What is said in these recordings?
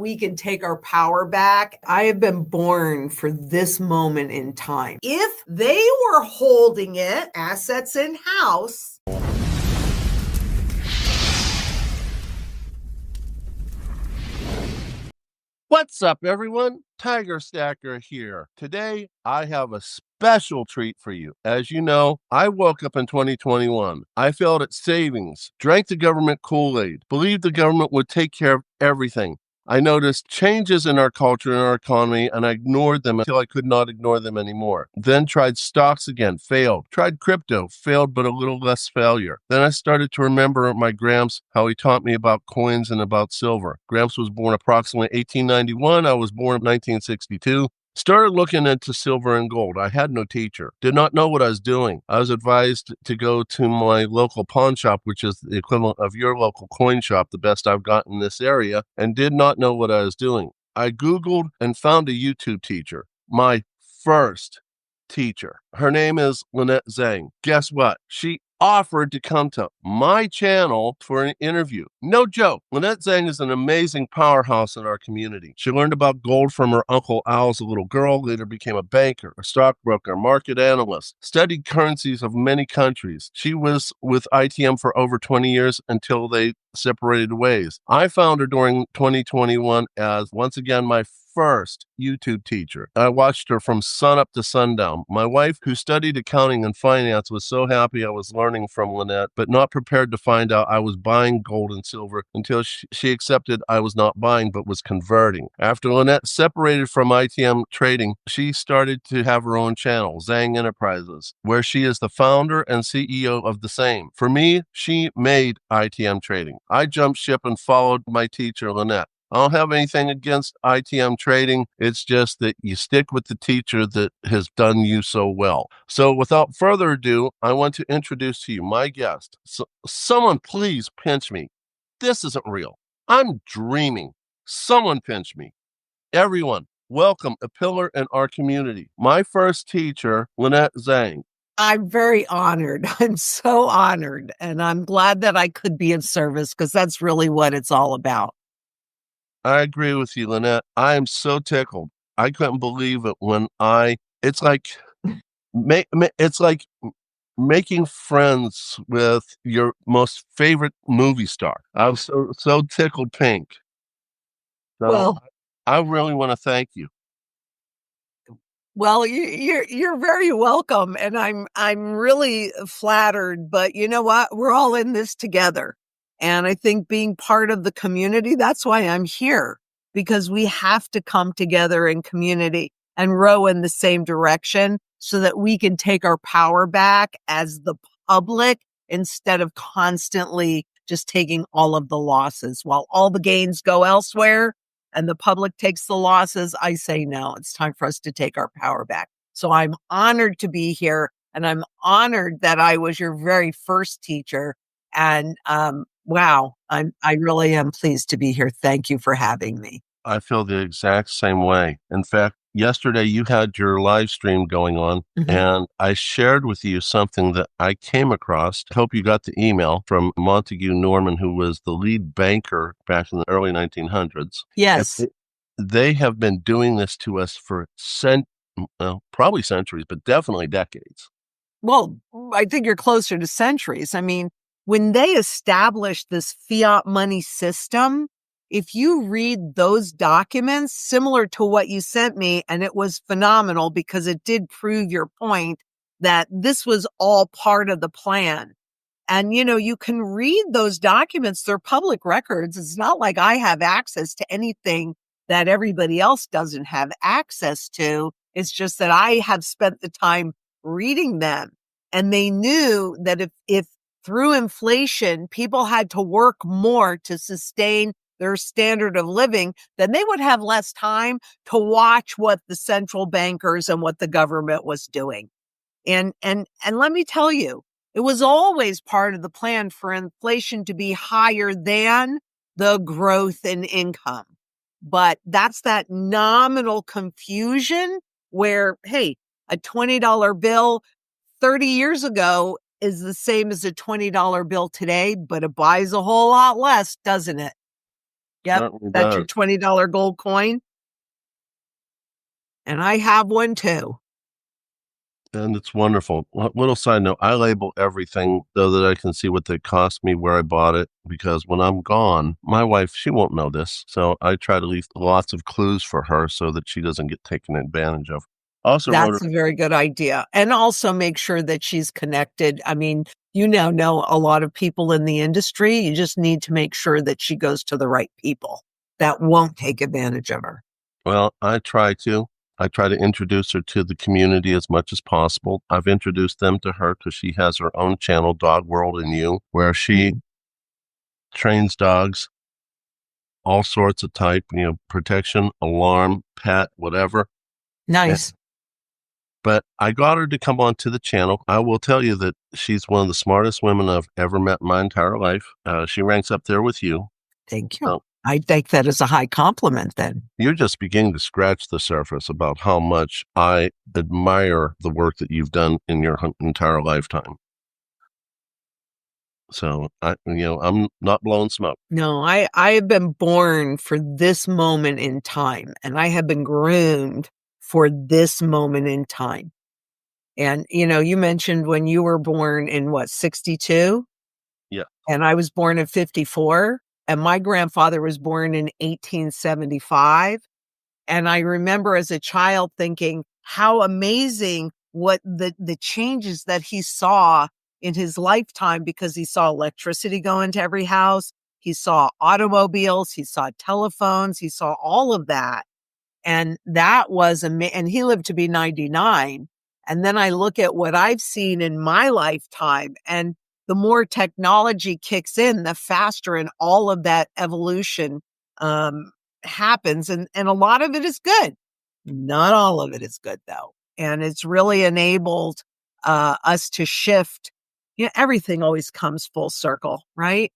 we can take our power back. I have been born for this moment in time. If they were holding it, assets in house. What's up, everyone? Tiger Stacker here. Today, I have a special treat for you. As you know, I woke up in 2021. I failed at savings, drank the government Kool-Aid, believed the government would take care of everything. I noticed changes in our culture and our economy, and I ignored them until I could not ignore them anymore. Then tried stocks again, failed. Tried crypto, failed, but a little less failure. Then I started to remember my Gramps, how he taught me about coins and about silver. Gramps was born approximately 1891. I was born in 1962. Started looking into silver and gold. I had no teacher. Did not know what I was doing. I was advised to go to my local pawn shop, which is the equivalent of your local coin shop, the best I've got in this area, and did not know what I was doing. I Googled and found a YouTube teacher. My first teacher. Her name is Lynnette Zang. Guess what? She offered to come to my channel for an interview. No joke. Lynnette Zang is an amazing powerhouse in our community. She learned about gold from her Uncle Al as a little girl, later became a banker, a stockbroker, market analyst, studied currencies of many countries. She was with ITM for over 20 years until they separated ways. I found her during 2021 as, once again, my first YouTube teacher. I watched her from sunup to sundown. My wife, who studied accounting and finance, was so happy I was learning from Lynnette, but not prepared to find out I was buying gold and silver until she accepted I was not buying but was converting. After Lynnette separated from ITM trading, she started to have her own channel, Zang Enterprises, where she is the founder and CEO of the same. For me, she made ITM trading. I jumped ship and followed my teacher, Lynnette. I don't have anything against ITM trading. It's just that you stick with the teacher that has done you so well. So without further ado, I want to introduce to you my guest. Someone please pinch me. This isn't real. I'm dreaming. Someone pinch me. Everyone, welcome a pillar in our community. My first teacher, Lynnette Zang. I'm very honored. I'm so honored. And I'm glad that I could be of service because that's really what it's all about. I agree with you, Lynnette. I am so tickled. I couldn't believe it when it's like, it's like making friends with your most favorite movie star. I was so tickled pink. So Well, I really want to thank you. Well, you're very welcome, and I'm really flattered. But you know what? We're all in this together, and I think being part of the community, that's why I'm here, because we have to come together in community and row in the same direction so that we can take our power back as the public instead of constantly just taking all of the losses while all the gains go elsewhere and the public takes the losses. I say, no, it's time for us to take our power back. So I'm honored to be here, and I'm honored that I was your very first teacher. And wow, I really am pleased to be here. Thank you for having me. I feel the exact same way. In fact, yesterday you had your live stream going on, and I shared with you something that I came across. I hope you got the email from Montague Norman, who was the lead banker back in the early 1900s. Yes. They have been doing this to us for probably centuries, but definitely decades. Well, I think you're closer to centuries. I mean, when they established this fiat money system, if you read those documents, similar to what you sent me, and it was phenomenal because it did prove your point that this was all part of the plan. And, you can read those documents. They're public records. It's not like I have access to anything that everybody else doesn't have access to. It's just that I have spent the time reading them. And they knew that if through inflation, people had to work more to sustain their standard of living, then they would have less time to watch what the central bankers and what the government was doing. And let me tell you, it was always part of the plan for inflation to be higher than the growth in income. But that's that nominal confusion where, hey, a $20 bill 30 years ago is the same as a $20 bill today, but it buys a whole lot less, doesn't it? Yep. Certainly That's your does. $20 gold coin. And I have one too. And it's wonderful. Little side note, I label everything so that I can see what they cost me, where I bought it, because when I'm gone, my wife, she won't know this. So I try to leave lots of clues for her so that she doesn't get taken advantage of. Also wrote her, That's a very good idea. And also make sure that she's connected. I mean, you now know a lot of people in the industry. You just need to make sure that she goes to the right people that won't take advantage of her. well, I try to. I try to introduce her to the community as much as possible. I've introduced them to her because she has her own channel, Dog World and You, where she Mm, trains dogs, all sorts of type, protection, alarm, pet, whatever. nice. But I got her to come on to the channel. I will tell you that she's one of the smartest women I've ever met in my entire life. She ranks up there with you. Thank you. Uh, I take that as a high compliment then. you're just beginning to scratch the surface about how much I admire the work that you've done in your entire lifetime. So I'm not blowing smoke. No, I have been born for this moment in time, and I have been groomed for this moment in time. And, you mentioned when you were born in what, 62? Yeah. And I was born in 54, and my grandfather was born in 1875. And I remember as a child thinking how amazing what the changes that he saw in his lifetime, because he saw electricity go into every house. He saw automobiles, he saw telephones, he saw all of that. And that was and he lived to be 99. And then I look at what I've seen in my lifetime, and the more technology kicks in, the faster and all of that evolution um, happens. And a lot of it is good. Not all of it is good though. And it's really enabled us to shift. Everything always comes full circle, right?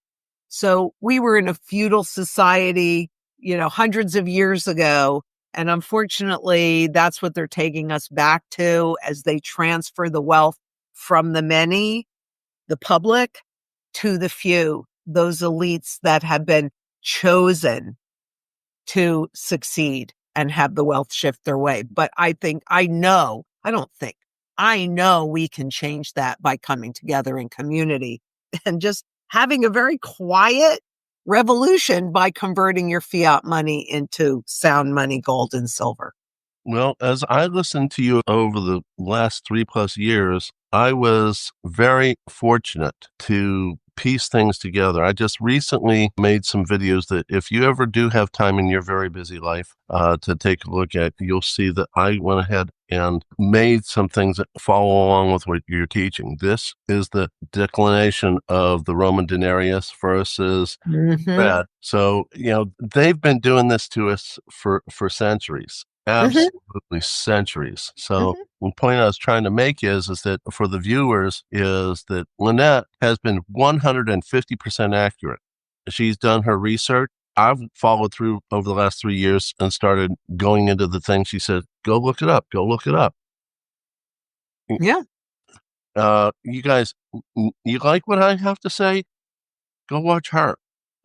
So we were in a feudal society, hundreds of years ago. And unfortunately, that's what they're taking us back to as they transfer the wealth from the many, the public, to the few, those elites that have been chosen to succeed and have the wealth shift their way. But I don't think, I know we can change that by coming together in community and just having a very quiet revolution by converting your fiat money into sound money, gold and silver. Well, as I listened to you over the last 3+ years, I was very fortunate to piece things together. I just recently made some videos that if you ever do have time in your very busy life to take a look at, you'll see that I went ahead and made some things that follow along with what you're teaching. This is the declination of the Roman denarius versus Hmm. bread. So, they've been doing this to us for centuries. Hmm. Absolutely centuries. So Hmm. the point I was trying to make is that for the viewers is that Lynette has been 150% accurate. She's done her research. I've followed through over the last 3 years and started going into the things she said, go look it up, go look it up. Yeah. You guys, you like what I have to say? Go watch her.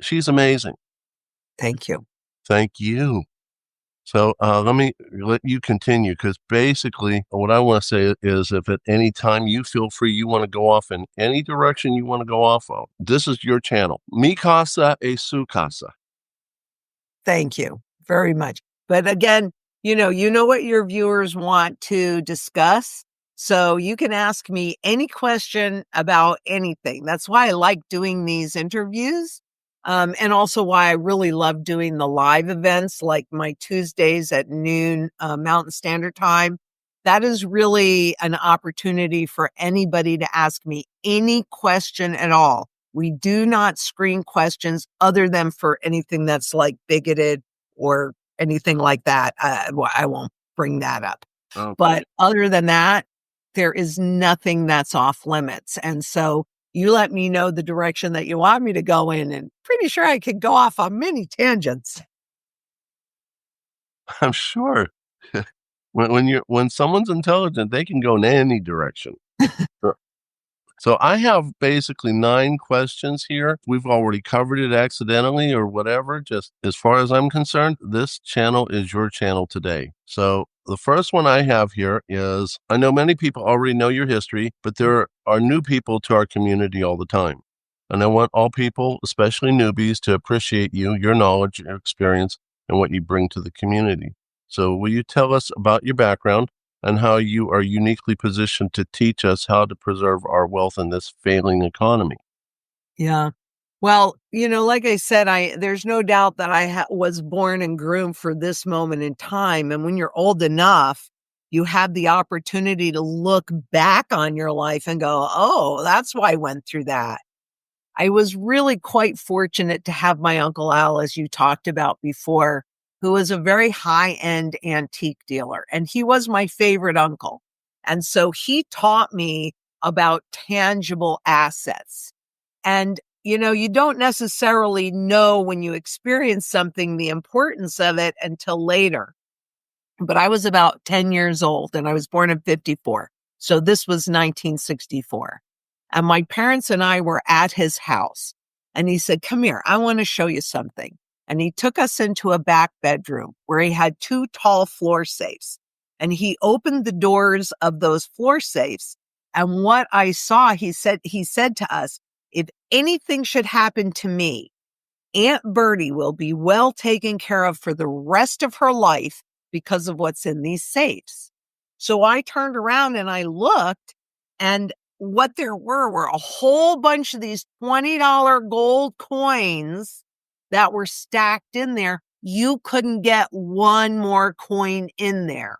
She's amazing. Thank you. Thank you. So let me let you continue because basically what I want to say is if at any time you feel free, you want to go off in any direction you want to go off of, this is your channel. Mi casa e su casa. Thank you very much. But again, you know what your viewers want to discuss. So you can ask me any question about anything. That's why I like doing these interviews. And also why I really love doing the live events like my Tuesdays at noon Mountain Standard Time. That is really an opportunity for anybody to ask me any question at all. We do not screen questions other than for anything that's like bigoted or anything like that. I won't bring that up. Okay. But other than that, there is nothing that's off limits. And so you let me know the direction that you want me to go in, and pretty sure I could go off on many tangents. I'm sure when someone's intelligent, they can go in any direction. Sure. So I have basically 9 questions here. We've already covered it accidentally or whatever. Just as far as I'm concerned, this channel is your channel today. So the first one I have here is, I know many people already know your history, but there are new people to our community all the time. And I want all people, especially newbies, to appreciate you, your knowledge, your experience, and what you bring to the community. So will you tell us about your background and how you are uniquely positioned to teach us how to preserve our wealth in this failing economy? Yeah. Well, like I said, there's no doubt that I was born and groomed for this moment in time. And when you're old enough, you have the opportunity to look back on your life and go, oh, that's why I went through that. I was really quite fortunate to have my Uncle Al, as you talked about before, who was a very high-end antique dealer. And he was my favorite uncle. And so he taught me about tangible assets. And, you don't necessarily know when you experience something, the importance of it until later. But I was about 10 years old and I was born in 54. So this was 1964. And my parents and I were at his house. And he said, come here, I want to show you something. And he took us into a back bedroom where he had 2 tall floor safes. And he opened the doors of those floor safes. And what I saw, he said to us, if anything should happen to me, Aunt Bertie will be well taken care of for the rest of her life because of what's in these safes. So I turned around and I looked, and what there were a whole bunch of these $20 gold coins that were stacked in there. You couldn't get one more coin in there.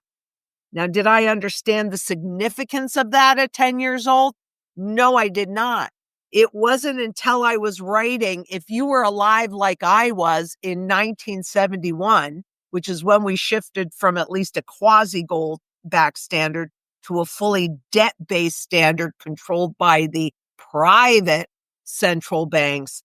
Now, did I understand the significance of that at 10 years old? No, I did not. It wasn't until I was writing, if you were alive like I was in 1971, which is when we shifted from at least a quasi-gold back standard to a fully debt-based standard controlled by the private central banks.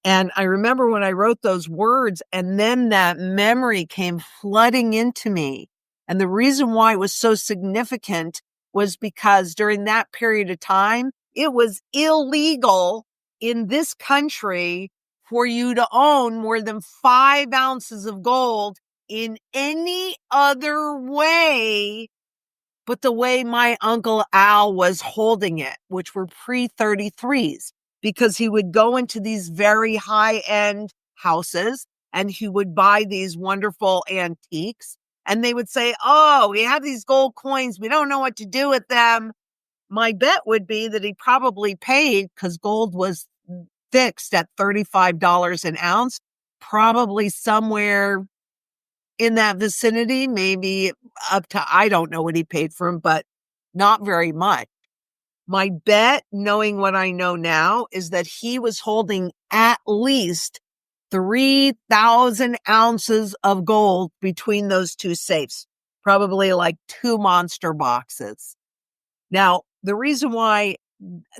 And I remember when I wrote those words, and then that memory came flooding into me. And the reason why it was so significant was because during that period of time, it was illegal in this country for you to own more than 5 ounces of gold in any other way but the way my Uncle Al was holding it, which were pre-33s, because he would go into these very high-end houses and he would buy these wonderful antiques. And they would say, oh, we have these gold coins. We don't know what to do with them. My bet would be that he probably paid, because gold was fixed at $35 an ounce, probably somewhere in that vicinity, maybe up to, I don't know what he paid for him, but not very much. My bet, knowing what I know now, is that he was holding at least 3,000 ounces of gold between those 2 safes, probably like 2 monster boxes. Now, the reason why,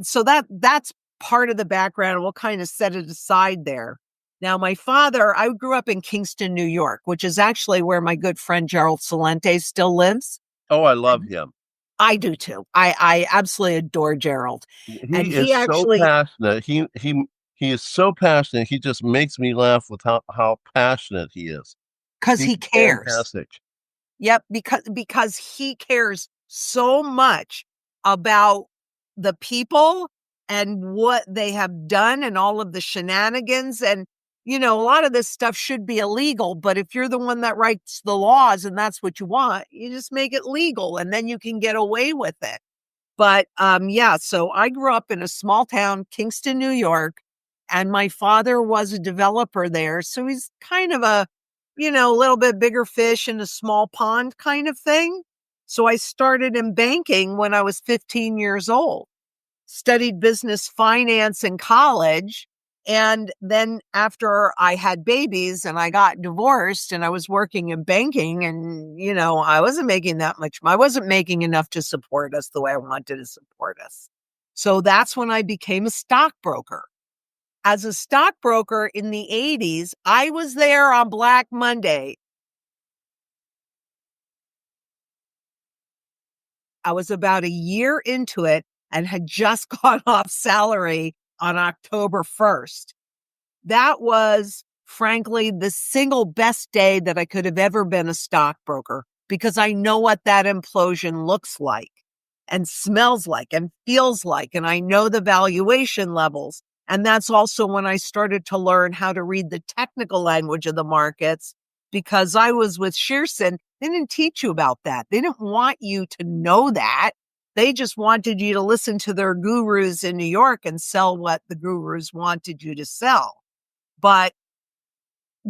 so that's part of the background. We'll kind of set it aside there. Now, my father, I grew up in Kingston, New York, which is actually where my good friend Gerald Celente still lives. Oh, I love him. I do too. I absolutely adore Gerald. And He he is so actually, passionate. He is so passionate. He just makes me laugh with how passionate he is. because He's he cares. fantastic. Yep, because he cares so much about the people and what they have done and all of the shenanigans. And, a lot of this stuff should be illegal, but if you're the one that writes the laws and that's what you want, you just make it legal and then you can get away with it. But yeah, so I grew up in a small town, Kingston, New York, and my father was a developer there. So he's kind of a little bit bigger fish in a small pond kind of thing. So I started in banking when I was 15 years old, studied business finance in college. And then after I had babies and I got divorced and I was working in banking and, I wasn't making that much. I wasn't making enough to support us the way I wanted to support us. So that's when I became a stockbroker. As a stockbroker in the 80s, I was there on Black Monday. I was about a year into it, and had just gone off salary on October 1st. That was, frankly, the single best day that I could have ever been a stockbroker, because I know what that implosion looks like and smells like and feels like, and I know the valuation levels. And that's also when I started to learn how to read the technical language of the markets, because I was with Shearson. They didn't teach you about that. They didn't want you to know that. They just wanted you to listen to their gurus in New York and sell what the gurus wanted you to sell. But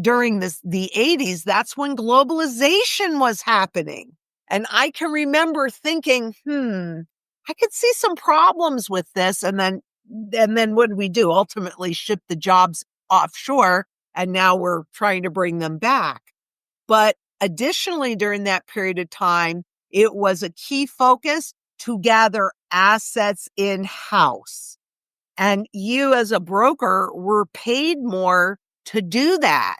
during the 80s, that's when globalization was happening. And I can remember thinking, I could see some problems with this. And then what did we do? Ultimately ship the jobs offshore, and now we're trying to bring them back. But additionally, during that period of time, it was a key focus to gather assets in-house. And you as a broker were paid more to do that.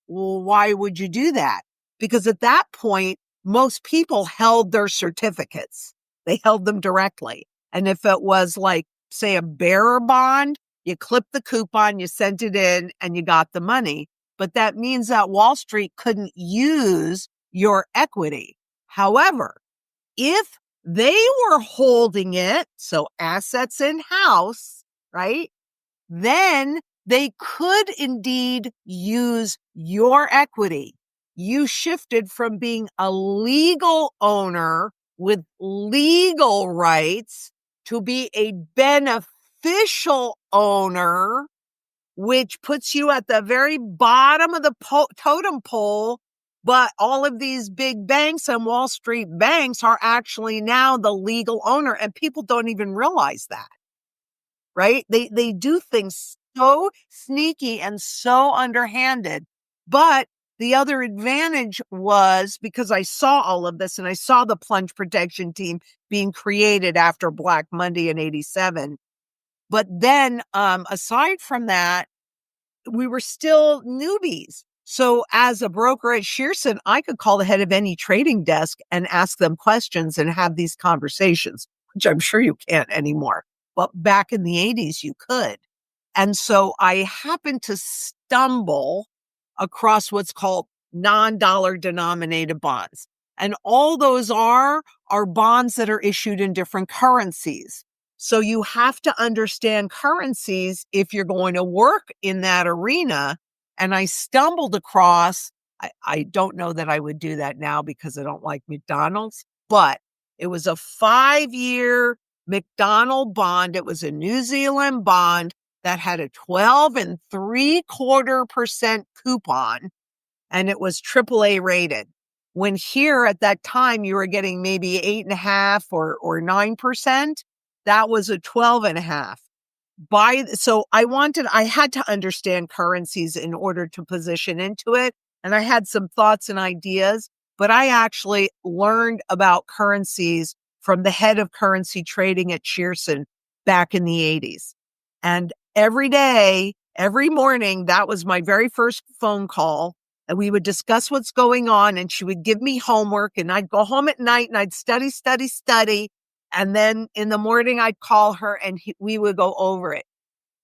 Well, why would you do that? Because at that point, most people held their certificates. They held them directly. And if it was like, say, a bearer bond, you clipped the coupon, you sent it in, and you got the money. But that means that Wall Street couldn't use your equity. However, if they were holding it, so assets in-house, right, then they could indeed use your equity. You shifted from being a legal owner with legal rights to be a beneficial owner, which puts you at the very bottom of the totem pole. But all of these big banks and Wall Street banks are actually now the legal owner, and people don't even realize that, right? They do things so sneaky and so underhanded. But the other advantage was, because I saw all of this and I saw the plunge protection team being created after Black Monday in 87. But then aside from that, we were still newbies. So as a broker at Shearson, I could call the head of any trading desk and ask them questions and have these conversations, which I'm sure you can't anymore. But back in the 80s, you could. And so I happened to stumble across what's called non-dollar denominated bonds. And all those are bonds that are issued in different currencies. So you have to understand currencies if you're going to work in that arena. And I stumbled across, I don't know that I would do that now because I don't like McDonald's, but it was a 5-year McDonald bond. It was a New Zealand bond that had a 12.75% coupon, and it was AAA rated. When here at that time, you were getting maybe 8.5 or 9%. That was a 12.5. So I had to understand currencies in order to position into it. And I had some thoughts and ideas, but I actually learned about currencies from the head of currency trading at Shearson back in the 80s. And every day, every morning, that was my very first phone call. And we would discuss what's going on, and she would give me homework, and I'd go home at night and I'd study. And then in the morning, I'd call her and we would go over it.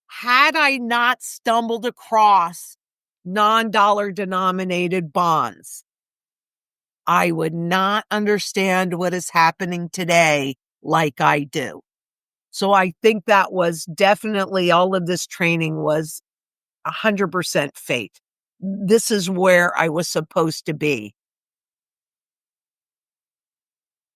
Had I not stumbled across non-dollar denominated bonds, I would not understand what is happening today like I do. So I think that was definitely, all of this training was 100% fate. This is where I was supposed to be.